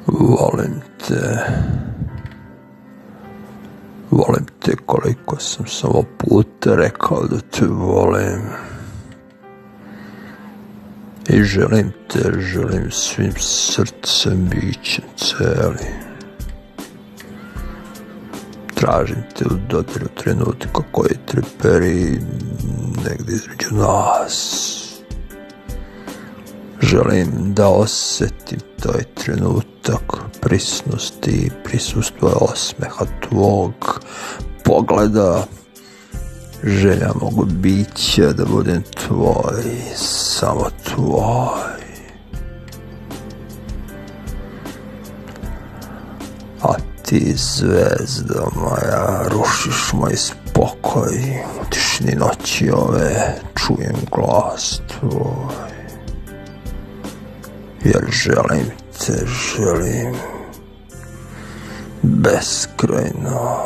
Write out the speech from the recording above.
Volim te. Volim te koliko sam samo puta rekao da te volim. I želim te, želim svim srcem, bićem celim. Tražim te u dodiru trenutka koji treperi negdje između nas. Želim da osjetim taj trenutak prisnosti i prisustva osmeha tvog pogleda. Želja mogu bića da budem tvoj, samo tvoj. A ti, zvezda moja, rušiš moj spokoj. U tišini noći ove čujem glas tvoj. Jer želim te, želim beskrajno.